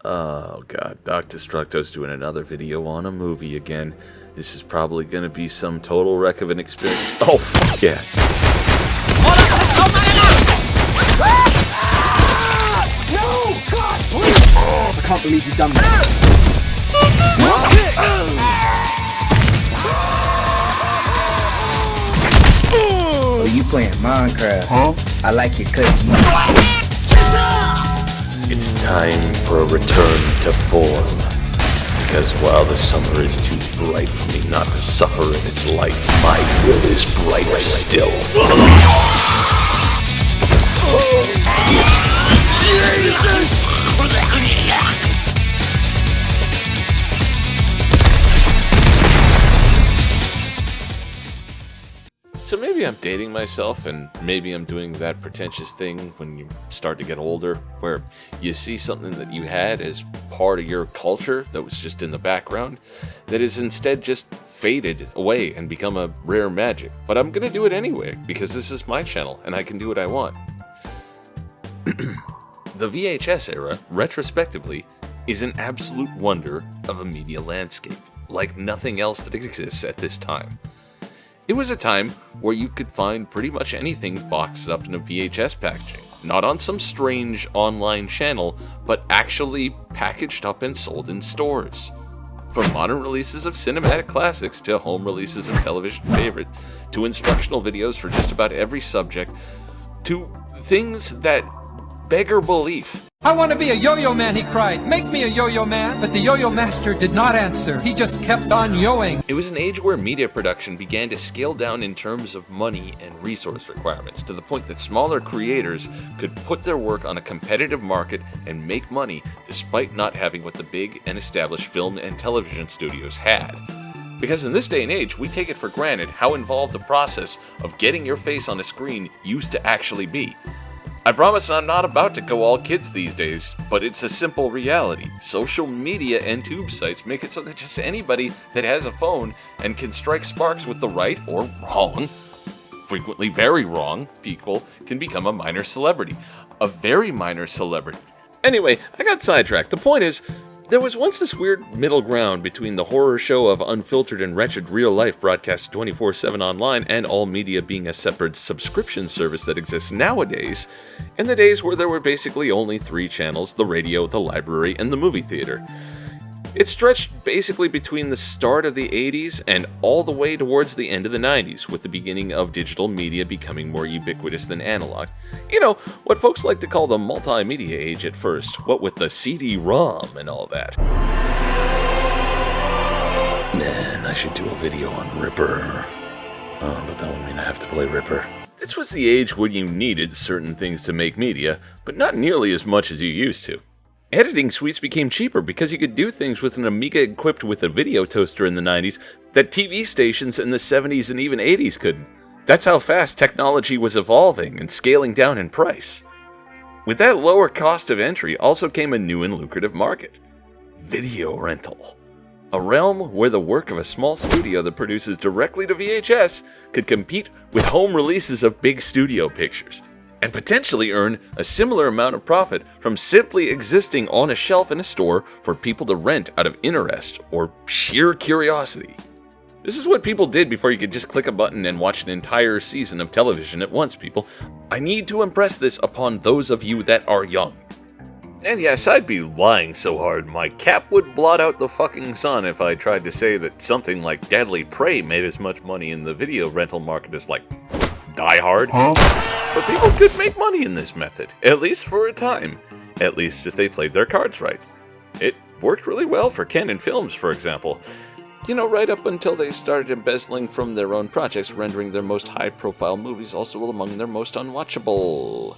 Oh god, Doc Destructo's doing another video on a movie again. This is probably gonna be some total wreck of an experience. Oh, fuck yeah. No! God, please! Oh, I can't believe you've done that. Oh, you playing Minecraft? Huh? I like your cookie. It's time for a return to form. Because while the summer is too bright for me not to suffer in its light, my will is brighter still. Jesus! So maybe I'm dating myself, and maybe I'm doing that pretentious thing when you start to get older, where you see something that you had as part of your culture that was just in the background, that is instead just faded away and become a rare magic. But I'm gonna do it anyway, because this is my channel, and I can do what I want. The VHS era, retrospectively, is an absolute wonder of a media landscape, like nothing else that exists at this time. It was a time where you could find pretty much anything boxed up in a VHS packaging, not on some strange online channel, but actually packaged up and sold in stores. From modern releases of cinematic classics to home releases of television favorites, to instructional videos for just about every subject, to things that beggar belief. I want to be a yo-yo man, he cried. Make me a yo-yo man. But the yo-yo master did not answer. He just kept on yoing. It was an age where media production began to scale down in terms of money and resource requirements, to the point that smaller creators could put their work on a competitive market and make money despite not having what the big and established film and television studios had. Because in this day and age, we take it for granted how involved the process of getting your face on a screen used to actually be. I promise I'm not about to go all kids these days, but it's a simple reality. Social media and tube sites make it so that just anybody that has a phone and can strike sparks with the right or wrong, frequently very wrong, people can become a minor celebrity. A very minor celebrity. Anyway, I got sidetracked. The point is, there was once this weird middle ground between the horror show of unfiltered and wretched real life broadcast 24/7 online and all media being a separate subscription service that exists nowadays, and the days where there were basically only 3 channels: the radio, the library, and the movie theater. It stretched basically between the start of the 80s and all the way towards the end of the 90s, with the beginning of digital media becoming more ubiquitous than analog. You know, what folks like to call the multimedia age at first, what with the CD-ROM and all that. Man, I should do a video on Ripper. But that would mean I have to play Ripper. This was the age when you needed certain things to make media, but not nearly as much as you used to. Editing suites became cheaper because you could do things with an Amiga equipped with a video toaster in the 90s that TV stations in the 70s and even 80s couldn't. That's how fast technology was evolving and scaling down in price. With that lower cost of entry also came a new and lucrative market: video rental. A realm where the work of a small studio that produces directly to VHS could compete with home releases of big studio pictures, and potentially earn a similar amount of profit from simply existing on a shelf in a store for people to rent out of interest or sheer curiosity. This is what people did before you could just click a button and watch an entire season of television at once, people. I need to impress this upon those of you that are young. And yes, I'd be lying so hard my cap would blot out the fucking sun if I tried to say that something like Deadly Prey made as much money in the video rental market as, like, Die Hard. But people could make money in this method, at least for a time. At least if they played their cards right. It worked really well for Canon Films, for example. You know, right up until they started embezzling from their own projects, rendering their most high-profile movies also among their most unwatchable.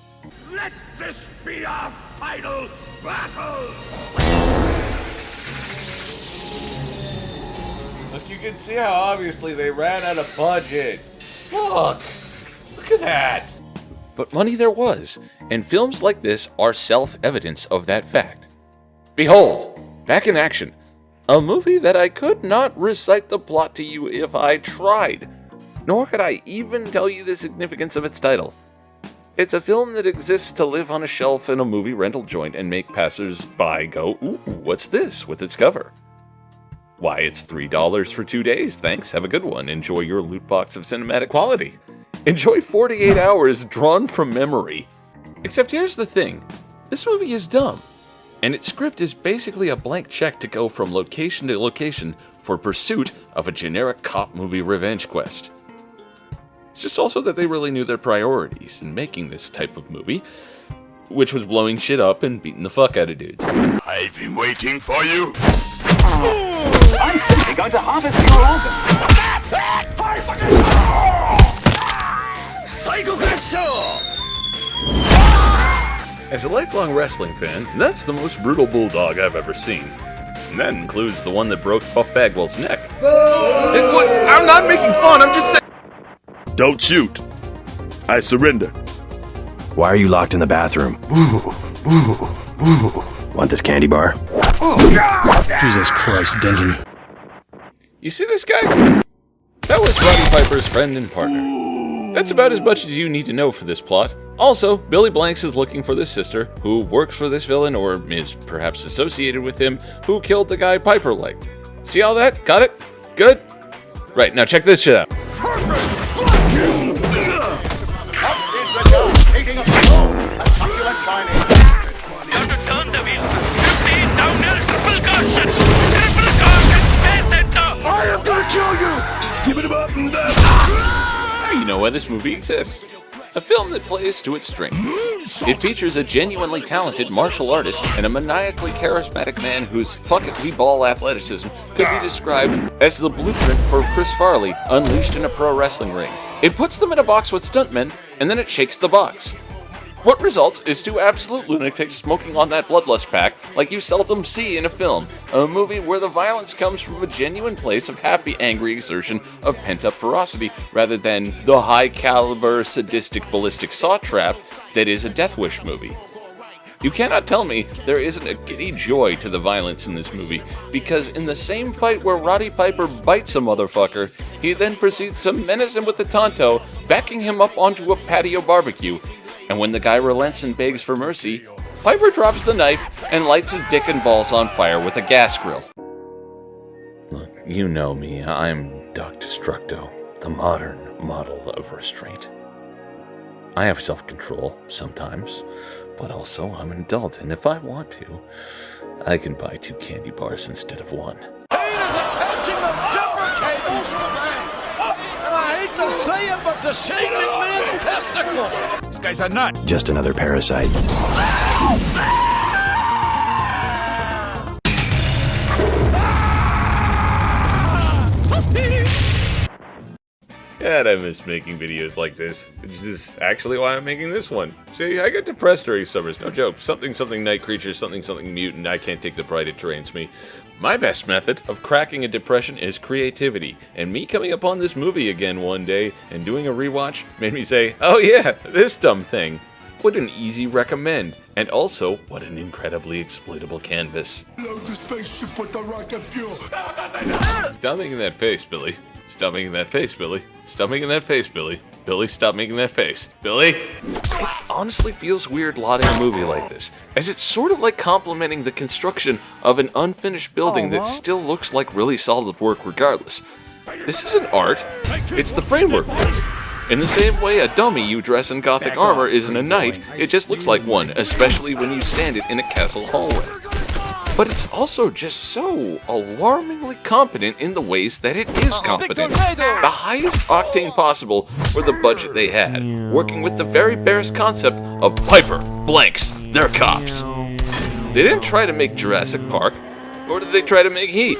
Let this be our final battle! But you can see how obviously they ran out of budget. Look at that! But money there was, and films like this are self-evidence of that fact. Behold, back in action, a movie that I could not recite the plot to you if I tried, nor could I even tell you the significance of its title. It's a film that exists to live on a shelf in a movie rental joint and make passers-by go, "Ooh, what's this?" with its cover. Why, it's $3 for 2 days, thanks, have a good one, enjoy your loot box of cinematic quality. Enjoy 48 hours drawn from memory. Except here's the thing, this movie is dumb, and its script is basically a blank check to go from location to location for pursuit of a generic cop movie revenge quest. It's just also that they really knew their priorities in making this type of movie, which was blowing shit up and beating the fuck out of dudes. I've been waiting for you. I'm simply going to harvest your organs. As a lifelong wrestling fan, that's the most brutal bulldog I've ever seen. And that includes the one that broke Buff Bagwell's neck. What? I'm not making fun, I'm just saying. Don't shoot. I surrender. Why are you locked in the bathroom? Want this candy bar? Jesus Christ, Denton. You see this guy? That was Roddy Piper's friend and partner. That's about as much as you need to know for this plot. Also, Billy Blanks is looking for this sister, who works for this villain, or is perhaps associated with him, who killed the guy Piper liked. See all that? Got it? Good? Right, now check this shit out. Taking a succulent finding. Got to turn the wheels. 15 down there, triple caution. Triple caution, stay center. I am gonna kill you. Skip it up and down. Now you know why this movie exists. A film that plays to its strength. It features a genuinely talented martial artist and a maniacally charismatic man whose fuck-it-we-ball athleticism could be described as the blueprint for Chris Farley unleashed in a pro wrestling ring. It puts them in a box with stuntmen, and then it shakes the box. What results is two absolute lunatics smoking on that bloodlust pack like you seldom see in a film, a movie where the violence comes from a genuine place of happy, angry exertion of pent-up ferocity, rather than the high-caliber, sadistic, ballistic saw trap that is a Death Wish movie. You cannot tell me there isn't a giddy joy to the violence in this movie, because in the same fight where Roddy Piper bites a motherfucker, he then proceeds to menace him with a Tonto, backing him up onto a patio barbecue. And when the guy relents and begs for mercy, Piper drops the knife and lights his dick and balls on fire with a gas grill. Look, you know me, I'm Doc Destructo, the modern model of restraint. I have self-control, sometimes, but also I'm an adult, and if I want to, I can buy 2 candy bars instead of 1. Kane is attaching the jumper cables, and I hate to say it, but the shaving man's testicles. This guy's a nut. Just another parasite. God, I miss making videos like this, which is actually why I'm making this one. See, I get depressed during summers, no joke. Something night creature, something mutant, I can't take the pride it drains me. My best method of cracking a depression is creativity, and me coming upon this movie again one day and doing a rewatch made me say, oh yeah, this dumb thing. What an easy recommend, and also, what an incredibly exploitable canvas. Load the spaceship with the rocket fuel. Stop making that face, Billy. Stop making that face, Billy. Stop making that face, Billy. Billy, stop making that face. Billy! It honestly feels weird lauding a movie like this, as it's sort of like complimenting the construction of an unfinished building that still looks like really solid work regardless. This isn't art, it's the framework for it. In the same way a dummy you dress in gothic armor isn't a knight, it just looks like one, especially when you stand it in a castle hallway. But it's also just so alarmingly competent in the ways that it is competent. The highest octane possible for the budget they had, working with the very barest concept of Piper, Blanks, they're cops. They didn't try to make Jurassic Park, nor did they try to make Heat.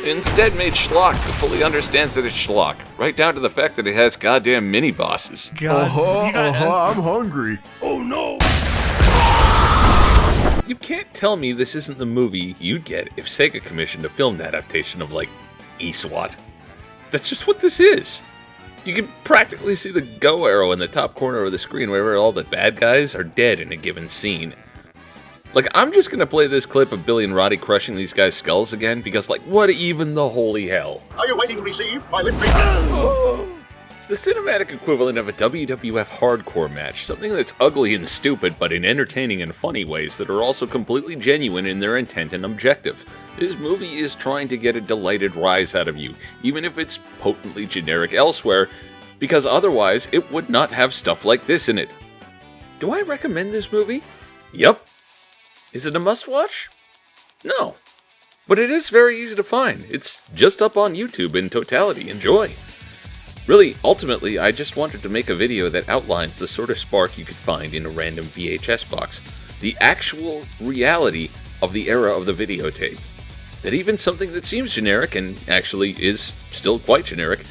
They instead made schlock that fully understands that it's schlock, right down to the fact that it has goddamn mini-bosses. I'm hungry. Oh no! You can't tell me this isn't the movie you'd get if Sega commissioned a film adaptation of, like, eSWAT. That's just what this is. You can practically see the go arrow in the top corner of the screen wherever all the bad guys are dead in a given scene. Like, I'm just gonna play this clip of Billy and Roddy crushing these guys' skulls again, because, like, what even the holy hell? Are you waiting to receive my lip reading? the cinematic equivalent of a WWF hardcore match, something that's ugly and stupid, but in entertaining and funny ways that are also completely genuine in their intent and objective. This movie is trying to get a delighted rise out of you, even if it's potently generic elsewhere, because otherwise it would not have stuff like this in it. Do I recommend this movie? Yep. Is it a must-watch? No. But it is very easy to find. It's just up on YouTube in totality. Enjoy. Really, ultimately, I just wanted to make a video that outlines the sort of spark you could find in a random VHS box. The actual reality of the era of the videotape. That even something that seems generic, and actually is still quite generic,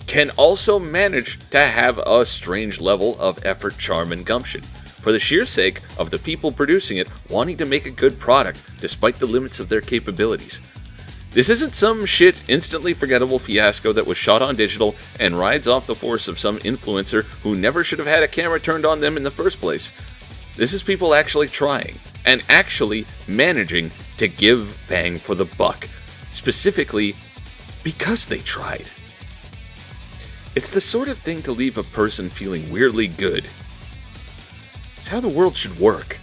can also manage to have a strange level of effort, charm, and gumption, for the sheer sake of the people producing it wanting to make a good product despite the limits of their capabilities. This isn't some shit instantly forgettable fiasco that was shot on digital and rides off the force of some influencer who never should have had a camera turned on them in the first place. This is people actually trying, and actually managing to give bang for the buck, specifically because they tried. It's the sort of thing to leave a person feeling weirdly good. It's how the world should work.